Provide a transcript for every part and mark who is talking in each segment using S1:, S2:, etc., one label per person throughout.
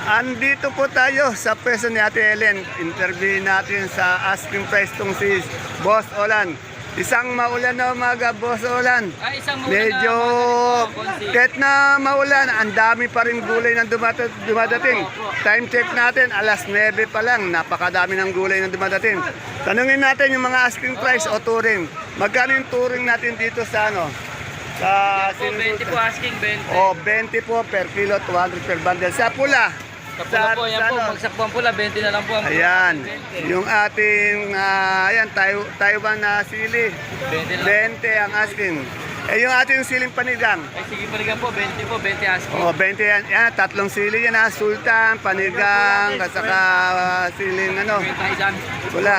S1: Andito po tayo sa pwesto ni Ate Ellen. Interview natin sa asking price tong si Boss Olan. Isang maulan na umaga, Boss Olan.
S2: Isang maulan
S1: Medyo
S2: na umaga, Bonsi.
S1: kahit na maulan, ang dami pa rin gulay na dumadating. Time check natin, alas 9 pa lang. Napakadami ng gulay na dumadating. Tanungin natin yung mga asking price o touring. Magkano yung touring natin dito sa ano? Sa
S2: Po, 20 po asking, 20.
S1: O, 20 po per kilo, 200 per bundle. Sa pula.
S2: Sa pula po, yan po,
S1: ano?
S2: magsakpuan pula, 20 na lang po. Ang
S1: Ayan,
S2: 20.
S1: yung ating Taiwan na sili,
S2: 20 lang.
S1: 20 ang asking. Eh yung ating siling panigang,
S2: Ay, sige paligan po, 20 po, 20 asking.
S1: oh 20 yan, yan tatlong sili yan ha, sultan, panigang, at saka siling ano,
S2: 20 isang.
S1: wala.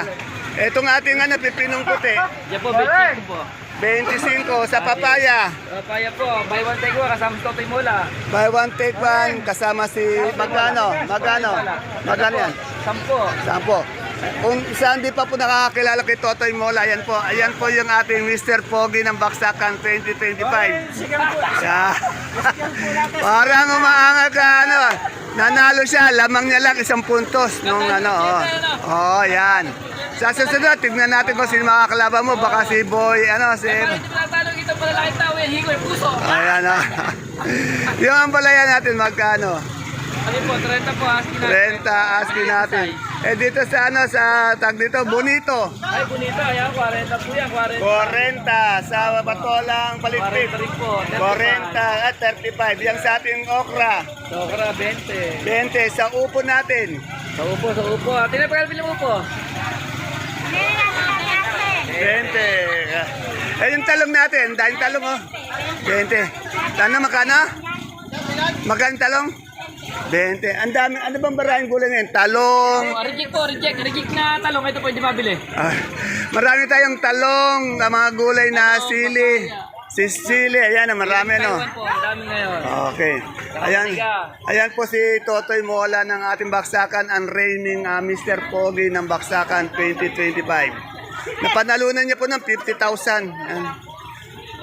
S1: Etong ating pipinong puti,
S2: Yan po, 25 po.
S1: 25 sa papaya,
S2: Paya po, buy one take one, kasama sa Totoy Mola.
S1: buy one take one, kasama si, magkano yan?
S2: 10.
S1: 10. Kung isa hindi pa po nakakakilala kay Totoy Mola, ayan po yung ating Mr. Pogi ng Baksakan 2025. Siya. Parang umaangat ka, nanalo siya, lamang niya lang 1 puntos nung yan. Sa susunod, tignan natin kung sino makakalaban mo, baka si Boy, si...
S2: Ito tinatanong ito pala lang tao, yan, hingoy, puso.
S1: Ayan yung ampalaya natin, magkano?
S2: Ano po, 30 po, asking natin.
S1: 30, asking natin. Eh dito sa tag dito, bonito.
S2: Ay, bonito, ayan, 40 po yan, 40.
S1: 40 sa patolang
S2: 40
S1: palitpit.
S2: rin po,
S1: 40 at 35. Yang sa ating okra.
S2: Sokra, 20.
S1: 20 sa upo natin.
S2: Sa upo. Tinapakal bilang upo.
S1: 20. Eh yung talong natin, dahil talong 20. Tanong magkano? Magkano talong? 20. Ang dami, ano bang maraming gulay ngayon? Talong.
S2: Reject na talong. Ito po, hindi mabili.
S1: Marami tayong talong, mga gulay na sili. Sili, ayan, marami
S2: Taiwan po, ang dami ngayon.
S1: Okay. Ayan po si Totoy Mola ng ating Baksakan, ang reigning Mr. Pogi ng Baksakan 2025. Napanalunan niya po ng 50,000. Ayan.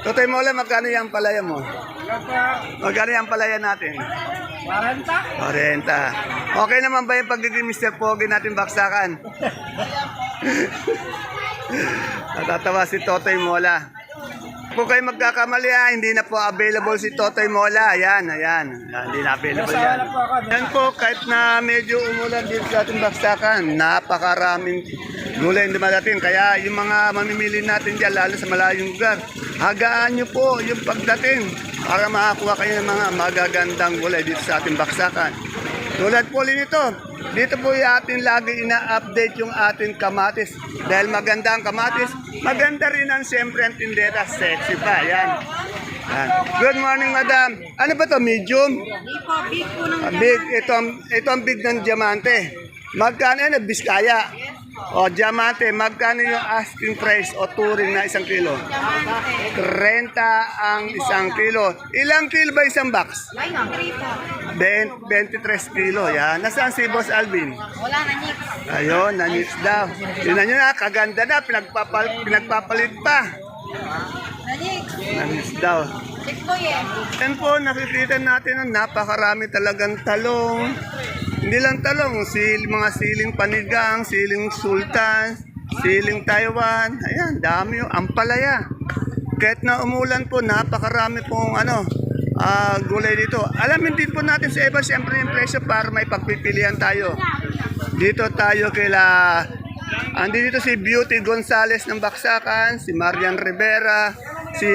S1: Totoy Mola, magkano yung palaya mo? Magkano yung palaya natin? 40. Okay naman ba yung pagiging Mr. Pogi natin Baksakan? Natatawa si Totoy Mola. Kung kayo magkakamali hindi na po available si Totoy Mola. Ayan. Hindi na available yan. Yan po, kahit na medyo umulan dito sa ating Baksakan, napakaraming gulay na dumadating. Kaya yung mga mamimili natin dyan, lalo sa malayong lugar, hagaan nyo po yung pagdating para makakuha kayo ng mga magagandang gulay dito sa ating Baksakan. Tulad po nito, dito po yung ating lagi ina-update yung ating kamatis. Dahil maganda ang kamatis, maganda rin ang siyempre ang tindera, sexy pa. Yan. Good morning, madam. Ano ba to medium?
S3: Big po ng
S1: Big, ito ang big ng diamante. Magkano Biskaya? O, diamante, magkano yung asking price o touring na 1 kilo? 30 ang 1 kilo. Ilang kilo ba isang box? 23 kilo, yan. Nasaan si Boss Alvin?
S3: Wala na, Nick.
S1: Ayun, nanix daw. Tingnan nyo na, kaganda na, pinagpapalit pa.
S3: Na, Nick.
S1: Nanix daw.
S3: Check po yan.
S1: Yan po, nakikita natin ang napakarami talagang talong. Hindi lang talong, mga siling panigang, siling sultan, siling Taiwan. Ayan, dami yung ampalaya. Kahit na umulan po, napakarami pong gulay dito. Alamin din po natin sa iba, siyempre yung presyo para may pagpipilian tayo. Dito tayo andito si Beauty Gonzales ng Baksakan, si Marian Rivera, si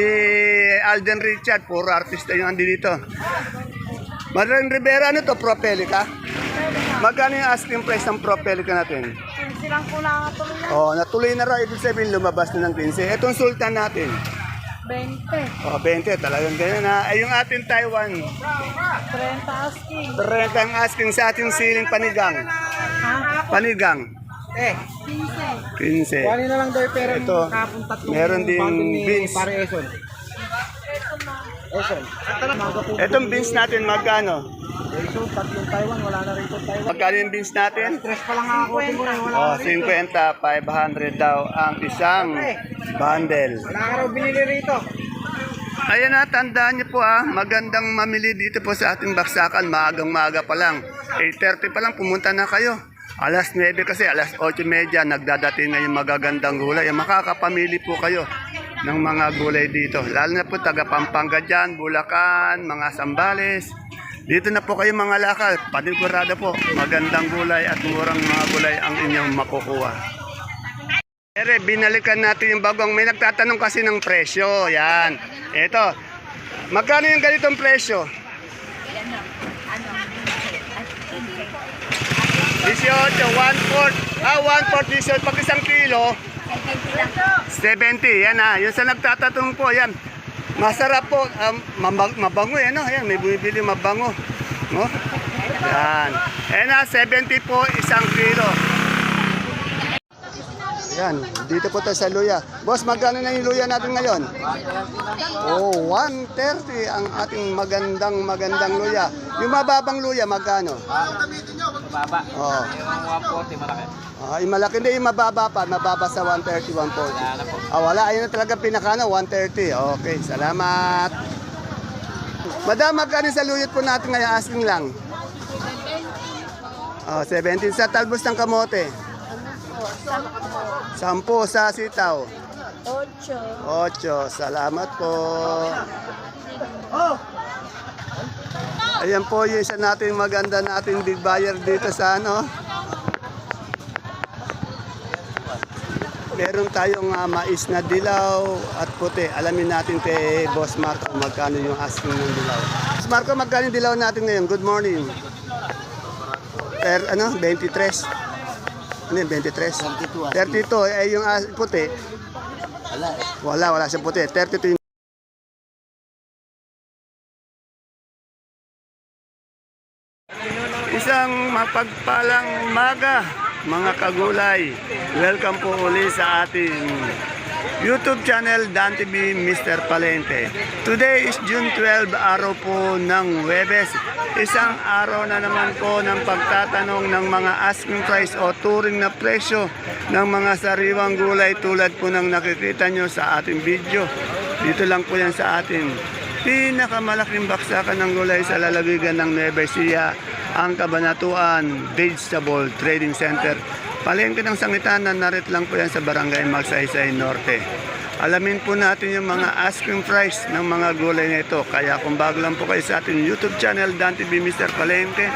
S1: Alden Richard, puro artista yung andito. Marian Rivera, ano to, Propelica? Magkano yung asking price ng Propelica natin?
S3: Silang po nakatuloy yan.
S1: Oh, natuloy na raw, ibig sabihin lumabas na ng 15. Etong sultan natin.
S3: 20.
S1: Oh, 20, talagang ganyan na. Ay, yung ating Taiwan.
S3: 30 asking.
S1: 30 ang asking sa ating siling panigang.
S3: Ha?
S1: Panigang.
S3: 15.
S1: 15.
S4: Kuhanin na lang daw pero
S1: Ito,
S4: kapon tatlong
S1: meron ding
S4: bundle ni
S1: beans.
S4: Pare Eson. Eson.
S1: Etong beans natin, magkano?
S4: Eson, tatlong Taiwan, wala na rin itong Taiwan.
S1: Magkano yung beans natin?
S4: Stress pa lang ako din mo na, wala
S1: Oh,
S4: na rin.
S1: 50, 500 daw ang isang bundle.
S4: Wala ka raw binili rito.
S1: Ayan na, tandaan niyo po magandang mamili dito po sa ating baksakan. Maagang maaga pa lang. 8:30 pa lang, pumunta na kayo. Alas 9 kasi, alas 8:30, nagdadating na yung magagandang gulay. Makakapamili po kayo ng mga gulay dito. Lalo na po taga Pampanga dyan, Bulacan, mga Sambales. Dito na po kayo mga lakal. Panigurado po, magandang gulay at murang mga gulay ang inyong makukuha. Ere, binalikan natin yung bagong. May nagtatanong kasi ng presyo. Yan. Ito. Magkano yung ganitong presyo? 18, 1/4. 1/4 18. Pag isang kilo, 70. Yan yung sa nagtatanong po. Yan. Masarap po. Mabango yan. Yan, may bumibili mabango. No? Yan. Yan 70 po isang kilo. Yan, dito po tayo sa luya. Boss, magkano na yung luya natin ngayon? 130 ang ating magandang luya. Yung mababang luya, magkano?
S2: Mababa.
S1: Oh.
S2: Yung 140 malaki.
S1: Yung malaki hindi, yung mababa pa. Mababa sa 130, 140. Wala, ayun na talaga pinakano, 130. Okay, salamat. Madam, magkano sa luyot po natin ngayon? Asking lang. 17 sa talbos ng kamote. 10 sa sitaw. 8. Salamat po. Ayan po yung isa nating maganda nating big buyer dito sa Meron tayong mais na dilaw at puti. Alamin natin kay Boss Marco magkano yung asking ng dilaw. Boss Marco, magkano yung dilaw natin ngayon? Good morning. 23. Ano yung 23? 32. Yung puti? Wala siyang puti. 32 yung... Isang mapagpalang umaga, mga kagulay. Welcome po uli sa ating YouTube channel, Dan TV Mr. Palente. Today is June 12, araw po ng Huwebes. Isang araw na naman po ng pagtatanong ng mga asking price o turing na presyo ng mga sariwang gulay tulad po ng nakikita nyo sa ating video. Dito lang po yan sa ating pinakamalaking baksakan ng gulay sa lalawigan ng Nueva Ecija, ang Cabanatuan Vegetable Trading Center. Palengke ng Sangitan, narit lang po yan sa Barangay Magsaysay Norte. Alamin po natin yung mga asking price ng mga gulay na ito. Kaya kung bago lang po kayo sa ating YouTube channel, Dan TV Mr. Palente,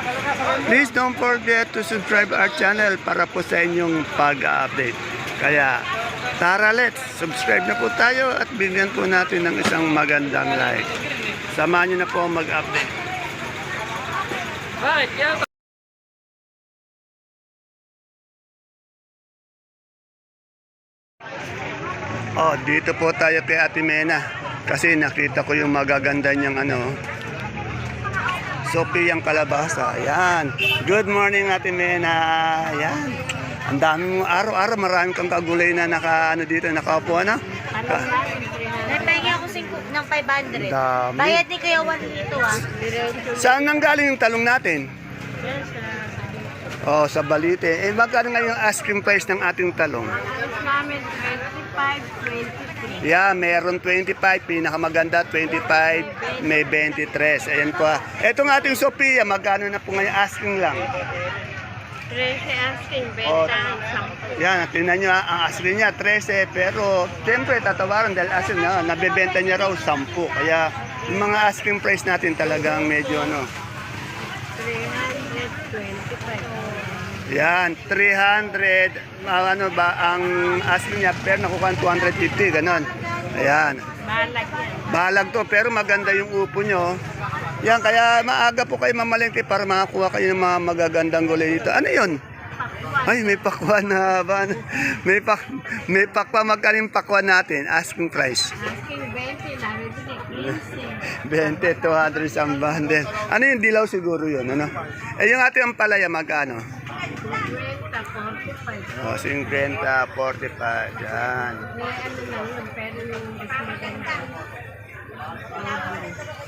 S1: please don't forget to subscribe our channel para po sa inyong pag-update. Kaya tara, let's subscribe na po tayo at bigyan po natin ng isang magandang like. Samahan nyo na po mag-update.
S2: Bakit? Kaya
S1: Dito po tayo kay Ate Mena. Kasi nakita ko yung magaganda niyang Sophie ang kalabasa. Ayan. Good morning, Ate Mena. Ayan. Ang dami mo. Araw-araw marami kang kagulay na dito. Nakaupo,
S3: Napahingi ako ng 500.
S1: Dami.
S3: Bayad ni Kuya Juan dito
S1: Saan nang galing yung talong natin? Sa Balite. Magkano nga yung asking price ng ating talong?
S3: namin 25, 23.
S1: Yeah, meron 25, pinakamaganda 25, may 23. Ayan po. Etong ating Sophia, magkano na po ngayon asking lang?
S3: 13 asking, benta, 10.
S1: Yan, tingnan nyo ang asking niya, 13. Pero, siyempre, tatawaran dahil asking na, nabebenta niya raw 10. Kaya, yung mga asking price natin talagang medyo
S3: 325.
S1: Yan, 300, ang asking niya, pero nakukuha 250, ganon. Ayan.
S3: Balag yan.
S1: Balag to, pero maganda yung upo nyo. Yan, kaya maaga po kayo mamalengke para makakuha kayo ng mga magagandang gulay dito. Ano yun? Ay, may pakwan na ba? May pakwa, magkaling pakwan natin, asking price.
S3: Asking 20, namin din
S1: 20,
S3: 15.
S1: 200 isang bundle. Ano yung dilaw siguro yun, ano? Yung ating ampalaya, magkano?
S3: 50, 45.
S1: 50, 45, yan.
S3: May ano lang yun, pero yung mas maganda.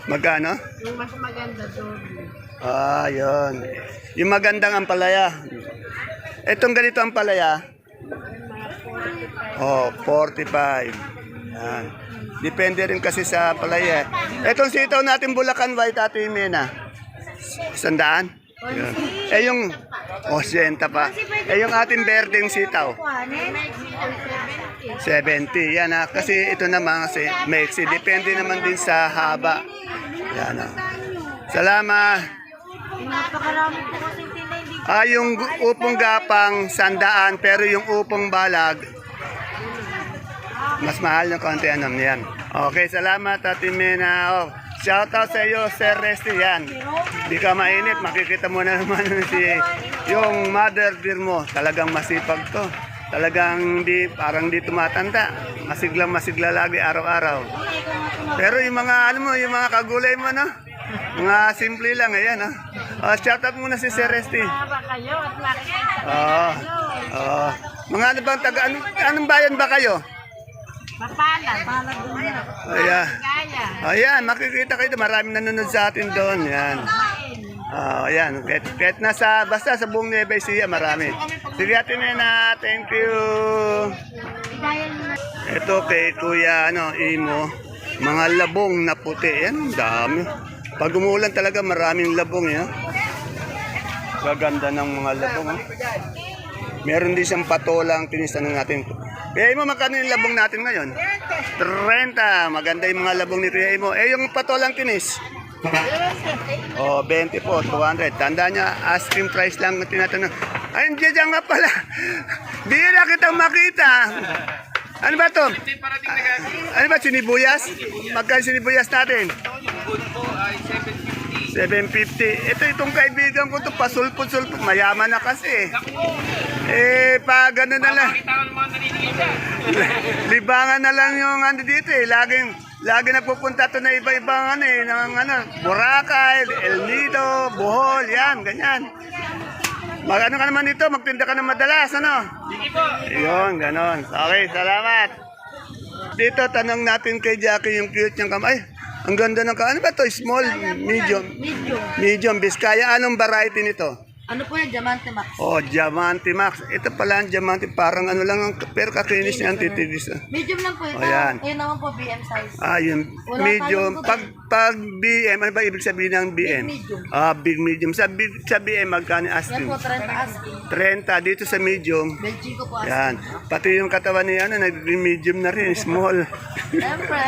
S1: Magkano?
S3: Yung mas maganda, doble.
S1: Yun. Yung magandang ampalaya. Itong ganito ampalaya?
S3: Mga 45.
S1: 45. Yan. Depende rin kasi sa palaya. Etong sitaw natin Bulacan White, Ate Mena. 100? Yun. Eh yung 80 pa. Eh yung ating berdeng sitaw. 70. Yan ha. Kasi ito naman kasi mixi. Depende naman din sa haba. Yan ha. Salamat.
S3: Napakarami po kasing tinay.
S1: Yung upong gapang 100 pero yung upong balag mas mahal ng konti ano yan. Okay, salamat Ate Mena. Oh, shout out sa iyo Sir Resty yan. Di ka mainit, makikita mo na naman yung mother dear mo. Talagang masipag to. Talagang parang di tumatanda. Masigla lagi araw-araw. Pero yung mga yung mga kagulay mo no. Mga simple lang ayan ha. Shout out muna si Sir Resty.
S3: Haba kayo at makikita.
S1: Mga ano bang taga anong bayan ba kayo?
S3: Mapalad. Mapalad doon na.
S1: Ayan.
S3: Gaya.
S1: Ayan, makikita kayo, maraming nanonood sa atin doon. Yan. Ayan, kahit nasa, basta sa buong Nueva Ecija, marami. Sige Ate Mena, thank you. Ito kay Kuya Imo, mga labong na puti. Yan, dami. Pag umulan talaga, maraming labong. Yan. Gaganda ng mga labong. Meron din siyang patolang tinisan natin. Kuya Imo, magkano yung labong natin ngayon? 30. Maganda yung mga labong ni Kuya Imo. Eh, yung patolang tinis? 20 po, 200. Tanda niya, asking price lang ang tinatanong. Ay, diyan nga pala. Di na kitang makita. Ano ba to? Ano ba, sinibuyas? Magkano sinibuyas natin? 750. Itong kaibigan ko to pasulpot-sulpot. Mayaman na kasi. Pa gano'n na lang. Libangan na lang yung dito eh. Lagi napupunta to na iba-ibang Boracay, El Nido, Bohol, yan, ganyan. Ano ka naman dito? Magtinda ka na madalas, ano? Yun, ganon. Okay, salamat. Dito, tanong natin kay Jackie yung cute niyang kamay. Ang ganda ng ano ba to? Small, medium. Medium, Biskaya. Anong variety nito?
S3: Ano po yan? Diamante Max.
S1: Oh, Diamante Max. Ito pala ang Diamante. Parang ano lang, pero kakinis niya ang titilis.
S3: Medium lang po ito.
S1: Oh, yan.
S3: Ayun naman po, BM size.
S1: Yun.
S3: Wala
S1: Medium.
S3: tayong
S1: Pag BM, ano ba ibig sabihin ng BM?
S3: Big medium.
S1: Big medium. Sa BM, magkano
S3: Yan
S1: asking?
S3: po, 30 asking.
S1: 30. Dito sa medium.
S3: Belgian ko po asking.
S1: Yan. Pati yung katawan niya, nag-medium na rin. Small.
S3: Siyempre.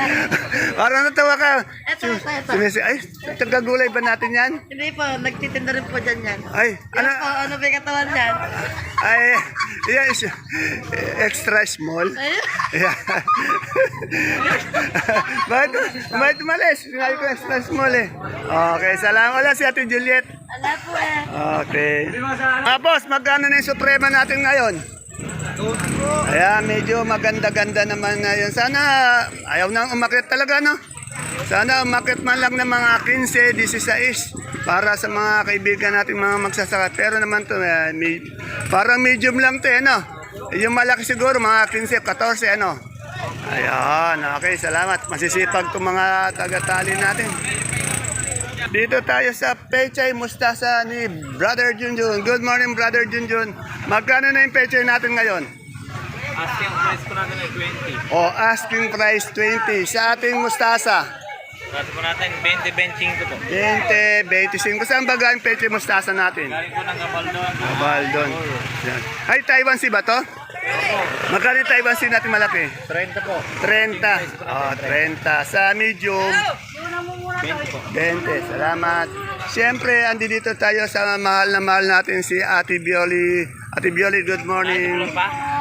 S1: Parang natawa ka.
S3: Ito.
S1: Ay, tagagulay ba natin yan?
S3: Hindi po, nagtitinda rin po dyan yan.
S1: Ay, ano?
S3: Yan po, ano ba yung katawan yan?
S1: Ay, yes. Extra small. Yeah. Bakit umalis? Sinabi ko extra small eh. Okay, salamat. Wala si Ate Juliet.
S3: Ala po eh.
S1: Okay. Boss, magkano na yung suprema natin ngayon? Ayan, medyo maganda-ganda naman ngayon. Sana, ayaw nang umakit talaga, no? Sana umakit man lang ng mga 15, 16 para sa mga kaibigan natin mga magsasaka. Pero naman to, parang medium lang to, no? Yung malaki siguro, mga 15, 14, ano? Ayan, okay, salamat. Masisipag itong mga tagatali natin. Dito tayo sa Pechay Mustasa ni Brother Junjun. Good morning, Brother Junjun. Magkano na yung Pechay natin ngayon?
S2: Asking price po natin ay 20.
S1: Asking price 20. Sa ating Mustasa?
S2: Price po natin 20-25 po.
S1: 20, 25. Saan ba galing Pechay Mustasa natin?
S2: Galing po ng Gabaldon.
S1: Gabaldon. Yan. Ay, Taiwan Sea ba to? Magkano yung Taiwan Sea natin malaki?
S2: 30 po.
S1: 30. 30. Sa medium?
S2: 20 po.
S1: 20. Salamat. Siyempre, andi dito tayo sa mahal na mahal natin si Ate Bioli. Ate Bioli, good morning.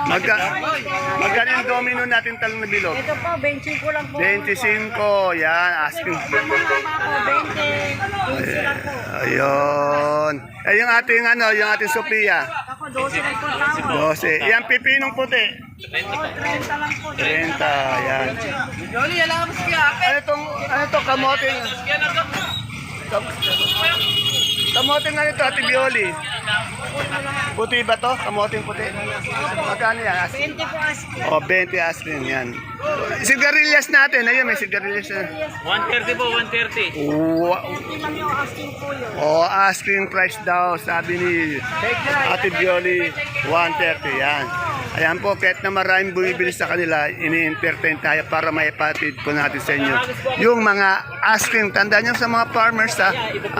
S1: Magkano yung domino natin talong na bilog?
S3: Ito po, 25 lang po.
S1: 25. Yan, asking.
S3: Mga po, 20. 15 lang po.
S1: Ayun. Yung ating yung ating Sophia.
S3: Ako, 12 lang po tawad.
S1: 12. Yan, pipinong puti.
S3: 30 lang po.
S1: 30. Yan.
S3: Jolly, alam mo siya.
S1: Ano to, kamote? Kamote nga nito, Ate Bioli. Puti ba to? Kamote puti. Magkano yan?
S3: 20 po asking.
S1: 20 aspirin yan. Sigarilyas natin. Ayun, may sigarilyas na.
S2: 130 po, 130.
S3: 20 lang yung asking po yun.
S1: Asking price daw, sabi ni Ate Bioli, 130 yan. Ayan po, kahit na maraming bumibili sa kanila, ini-entertain tayo para maipatid po natin sa inyo. Yung mga asking, tandaan nyo sa mga farmers ha,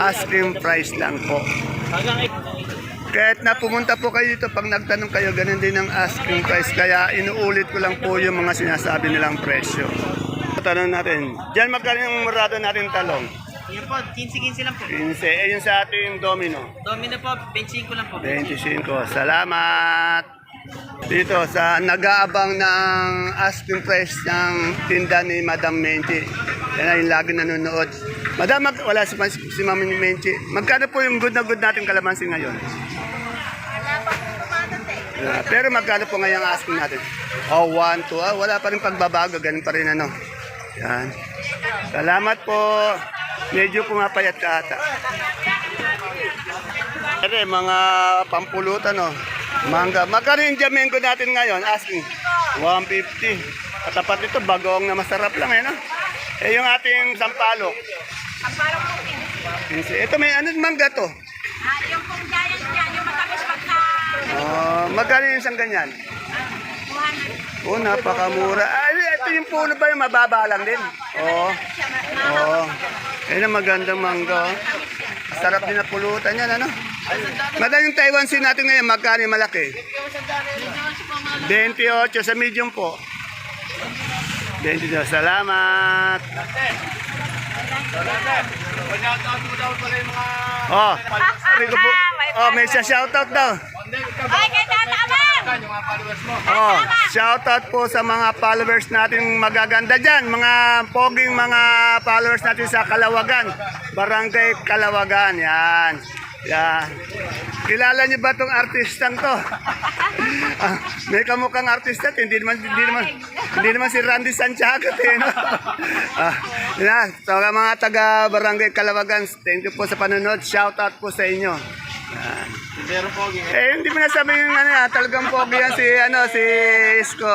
S1: asking price lang po. Kahit na pumunta po kayo dito, pag nagtanong kayo, ganun din ang asking price. Kaya inuulit ko lang po yung mga sinasabi nilang presyo. Tanong natin, dyan magkano yung murado natin talong?
S3: Yan po, 15-15 lang po.
S1: 15, yung sa ating domino.
S3: Domino po, 25 lang po.
S1: 25. Salamat. Dito sa nag-aabang ng asking price ng tinda ni Madam Menchi. Yan ay yung lagi nanonood. Madam, wala si Ma'am Menchi. Magkano po yung good na good natin kalamansi ngayon?
S3: Wala pa po kumadating.
S1: Pero magkano po ngayon ang asking natin? Oh, 1, 2. Wala pa rin pagbabago. Ganun pa rin ano. Yan. Salamat po. Medyo pumapayat ka ata. Pero mga pampulutan, no? Mangga. Magkano yung jamengo natin ngayon? Asking. 150. Katapat nito, bagoong na masarap lang, eh, no? Eh, yung ating sampalok.
S3: Sampalok po,
S1: 15. Ito may ano mangga to?
S3: yung pong giant yan, yung matamis pagka
S1: Magkano yung isang ganyan?
S3: 200.
S1: Oh, napakamura. Ay, ito yung puno ba yung mababa lang din? Oo. Oo. Ayun ang magandang mangga. Oh. Sarap din na pulutan yan, ano? Madam, yung Taiwan Sea natin ngayon, magkano yung malaki? 28 sa medium po. 22. Salamat. Oh, rico po. Oh, may shoutout daw.
S3: Ay, kay Tata Amang!
S1: Oh, shoutout po sa mga followers natin magaganda dyan. Mga poging mga followers natin sa Kalawagan. Barangay Kalawagan. Yan. Yan. Kilala niyo ba itong artistang to? May kamukhang artista. Hindi naman si Randy Santiago. No? Yan. So, mga taga Barangay Kalawagan, thank you po sa panonood. Shoutout po sa inyo. Yan. Hindi mo nasabi yung talagang pogi yan si Isko.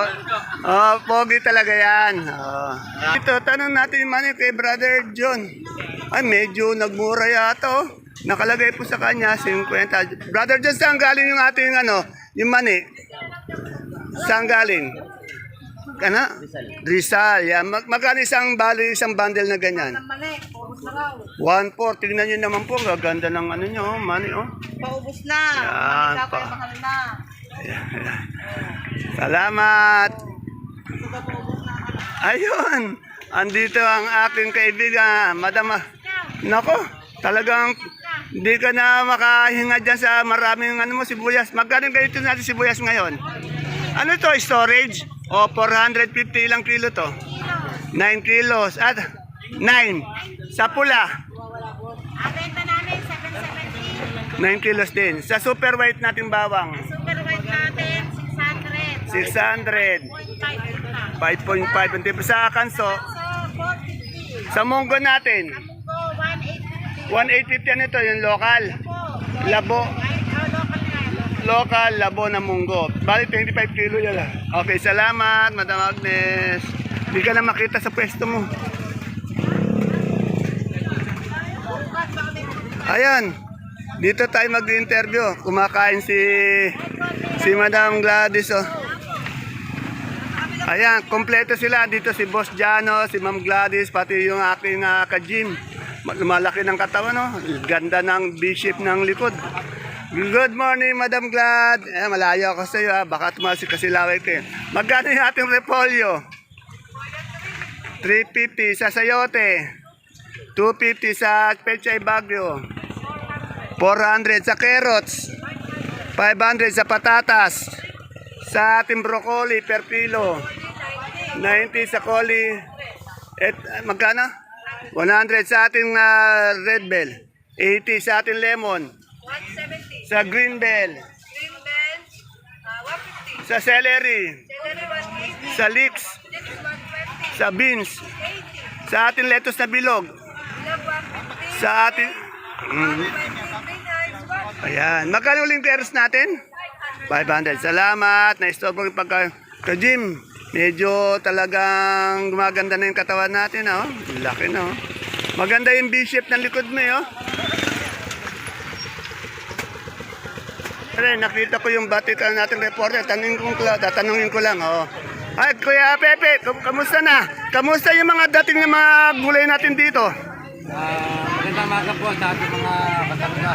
S1: Oh, pogi talaga yan. Oh. Ito, tanong natin yung money kay Brother John. Ay, medyo nagmura yata oh. Nakalagay po sa kanya, 50. Brother John, saan galing yung ating yung money? Saan galing? Rizal. Yan. Magkano isang bundle na ganyan?
S3: Mali, paubos na raw.
S1: 1.4. Tingnan nyo naman po. Gaganda ng money, oh.
S3: Paubos na.
S1: Yan,
S3: Mahal
S1: pa.
S3: mahal na.
S1: Salamat. Ayun. Andito ang aking kaibigan, Madam. Nako, talagang hindi ka na makahinga dyan sa maraming sibuyas. Magkano ganito natin sibuyas ngayon? Ano to, storage? O, 450 ilang kilo to? 9 kilos. At 9. Sa pula?
S3: Benta namin, 770.
S1: 9 kilos din. Sa super white nating bawang?
S3: Super white natin, 600.
S1: 600. 5.5. Ang tipo sa kanso?
S3: So, 450.
S1: Sa munggo natin?
S3: Munggo, 180.
S1: 1.850 ano ito, yung local? Labo. Local, labo na munggo. Bali, 25 kilo yan lang. Okay, salamat, Madam Agnes. Hindi ka na makita sa pwesto mo. Ayan, dito tayo mag-interview. Kumakain si Madam Gladys, oh. Ayan, kompleto sila. Dito si Boss Jano, si Ma'am Gladys, pati yung aking ka-gym. Lumalaki ng katawan, no? Ganda ng B-shape ng likod. Good morning, Madam Glad. Malayo ako sa iyo, ha? Baka tumasik kasi laway ko. Magkano yung ating repolyo? 350 sa sayote. 250 sa pechay bagyo. 400 sa carrots. 500 sa patatas. Sa ating broccoli per kilo. 90 sa coli. Magkano? 100 sa ating red bell. 80 sa ating lemon.
S3: 170.
S1: Sa green bell.
S3: Green bell, 150.
S1: Sa celery.
S3: Celery, 180.
S1: Sa leeks.
S3: This is 120.
S1: Sa beans.
S3: 80.
S1: Sa ating lettuce na bilog.
S3: Love, 150.
S1: Sa ating...
S3: 120.
S1: Ayan. Magkano uling peros natin? 500. Salamat. Na-store po yung pagka-gym. Medyo talagang gumaganda na yung katawan natin. Oh. Laki na. Oh. Maganda yung B-shape ng likod mo. Oh. Pero nakita ko yung batikan natin reporter. Tatanungin ko lang. Oh. Ay, Kuya Pepe, kamusta na? Kamusta yung mga dating na mga gulay natin dito?
S4: Magandang maga po sa ating mga kasangga.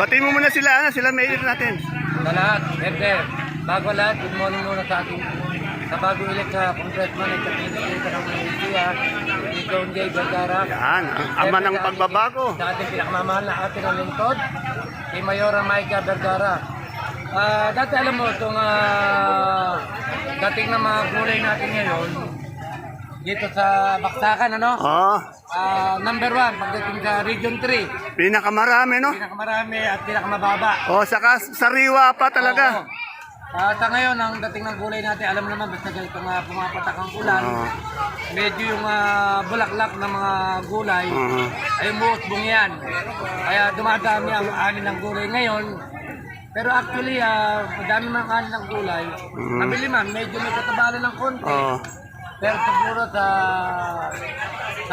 S1: Batiin mo muna sila, sila may natin.
S4: Sa lahat, bago lahat, good morning muna sa ating sa bago elect sa congressman at sa pinagkita ng Malaysia, si John J. Vergara.
S1: Yan, ang ama ng pagbabago.
S4: Sa ating pinakamamahal na ating ng lingkod, si Mayora Maika Vergara. Dati alam mo, itong dating na mga gulay natin ngayon, dito sa Baksakan, ano?
S1: Oh,
S4: Number 1, pagdating sa Region 3,
S1: pinakamarami, no?
S4: pinakamarami at pinakamababa.
S1: Oh, saka sariwa pa talaga.
S4: Oo. Sa ngayon, ang dating ng gulay natin, alam mo naman, basta ganito nga pumapatak ang ulan,
S1: Oo.
S4: medyo yung bulaklak ng mga gulay,
S1: Oo.
S4: ay umuusbong yan. Kaya dumadami ang ani ng gulay ngayon. Pero actually, madami mang ani ng gulay. Nabili man, medyo may katabala ng konti.
S1: Oh,
S4: Pero siguro sa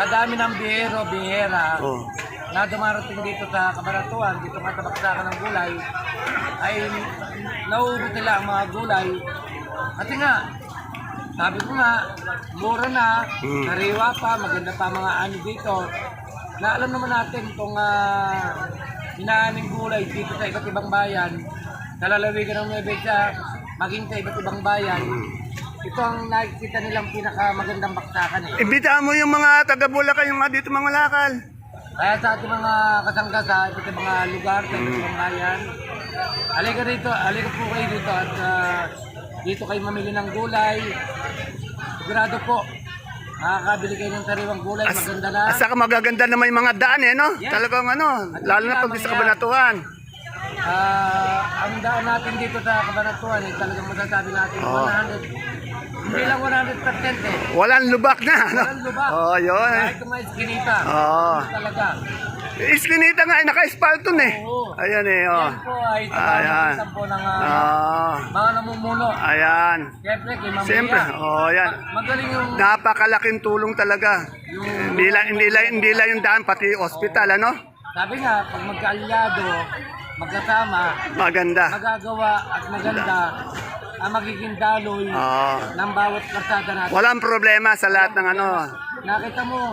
S4: dami ng bihera
S1: oh.
S4: na dumarating dito sa Kabanatuan, dito nga sa Baksakan ng gulay, ay nauubos nila ang mga gulay. Kasi nga, sabi ko nga, mura na, sariwa pa, maganda pa mga ani dito. Na alam naman natin kung inaaning gulay dito sa iba't ibang bayan, sa lalawigan ng Nueva Ecija, maging sa iba't ibang bayan, ito ang nakikita nilang pinakamagandang baksakan eh.
S1: Imbitahan mo yung mga taga-Bulacan, yung mga dito mga lakal.
S4: Kaya sa ating mga kasangga sa iba't ibang mga lugar, sa iba't ibang bayan, halika po kayo dito at dito kayo mamili ng gulay. Sigurado po, makakabili kayo ng sariwang gulay, maganda na.
S1: At saka magaganda naman yung mga daan eh, no?
S4: Yes.
S1: Talagang ano, lalo na pag sa Kabanatuan.
S4: Ang daan natin dito sa Kabanatuan, talagang masasabi natin 100, hindi lang 100% eh.
S1: Walang lubak na, no?
S4: Walang lubak.
S1: Oh, yun eh.
S4: Kahit may iskinita.
S1: Oo.
S4: Talaga.
S1: Iskinita nga, naka-espalton eh.
S4: Oo.
S1: Ayan eh, oh.
S4: Yan po ay
S1: Ayan.
S4: sa po ng
S1: Oh,
S4: mga namumuno.
S1: ayan.
S4: Siyempre, kay Ma'am
S1: Siyempre,
S4: Mia.
S1: oh, yan.
S4: Magaling yung
S1: Napakalaking tulong talaga. Hindi lang yung daan, pati ospital, ano?
S4: sabi nga, pag magkaalyado, magkasama,
S1: Maganda.
S4: magagawa at maganda ang magiging daloy
S1: Oo.
S4: ng bawat karsada natin.
S1: Walang problema sa lahat ng ano.
S4: Nakita mo,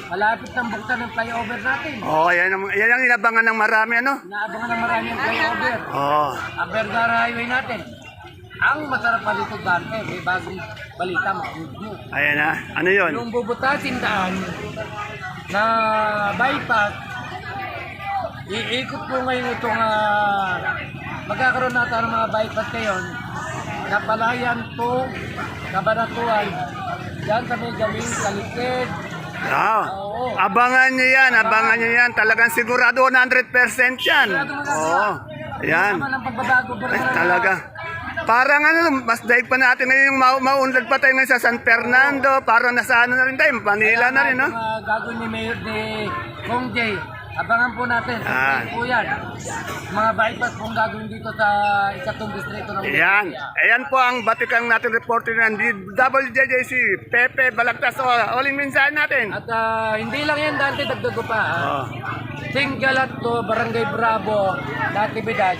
S4: malapit ng buksan ng flyover natin.
S1: Oh, yan ang inabangan ng marami, ano?
S4: Inaabangan ng marami ang flyover.
S1: Oh.
S4: Ang Vergara Highway natin. Ang masarap pa dito dante, may bagong balita, makinig mo.
S1: Ayan na. Ano yun?
S4: Yung bubutasin daan na bypass, iikot po ngayon itong magkakaroon natin ng mga bypass ngayon na Palayan to Kabanatuan, dyan sa may gawing Kalikid.
S1: Oh.
S4: Oo.
S1: Abangan nyo yan. Talagang sigurado 100% yan. Oo. Yan.
S4: Naman ang pagbabago ba
S1: Ay, talaga. Parang ano, mas daig pa natin ngayon yung maunlad pa tayo ngayon sa San Fernando. Parang nasa ano na rin tayo, Manila na rin, no?
S4: Mga gagawin ni Mayor ni Kong Jay. Abangan po natin.
S1: Ah.
S4: Po yan. Mga bypass pong gagawin dito sa ikatong distrito ng
S1: Ayan. Ayan po ang batikang natin reporter ng WJJC, Pepe Balagtas. Uling mensahe natin.
S4: At hindi lang yan dati, dagdag ko pa.
S1: Oh.
S4: Singalat to, Barangay Bravo, Natividad.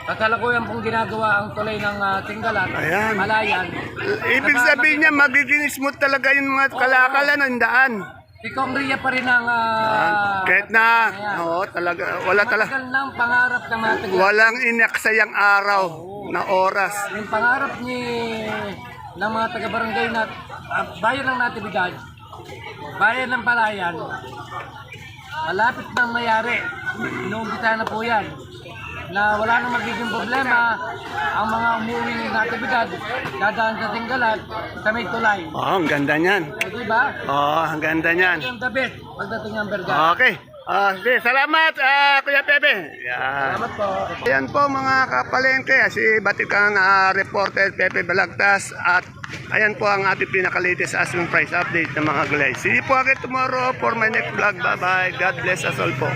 S4: Kasalukuyan pong ginagawa ang tulay ng Singalat,
S1: Ayan.
S4: Malayan.
S1: Ibig sabihin niya, magiging smooth talaga yung mga kalakalan ng daan.
S4: Si Kong Ria pa rin ang
S1: Kahit na, oo, talaga, wala talaga.
S4: matagal ng pangarap ng mga taga.
S1: Walang inaksayang araw na oras.
S4: Yung pangarap ng mga taga-barangay na bayan ng Natividad, bayan ng Palayan, malapit nang mayari. Inuumpisa na po yan. Na wala nang magiging problema ang mga umuwi ng Natividad, dadaan sa Singalat, sa may tulay.
S1: Oh, ang ganda niyan.
S4: O diba?
S1: Oh, ang ganda niyan.
S4: Yung the best pagdating ng Vergara.
S1: Okay. Sige, salamat, Kuya Pepe. Yan.
S4: Salamat po.
S1: Ayan po mga kapalengke, si Batikang reporter Pepe Balagtas at ayan po ang ating pinaka-latest asking price update ng mga gulay. See you po again tomorrow for my next vlog. Bye-bye. God bless us all po.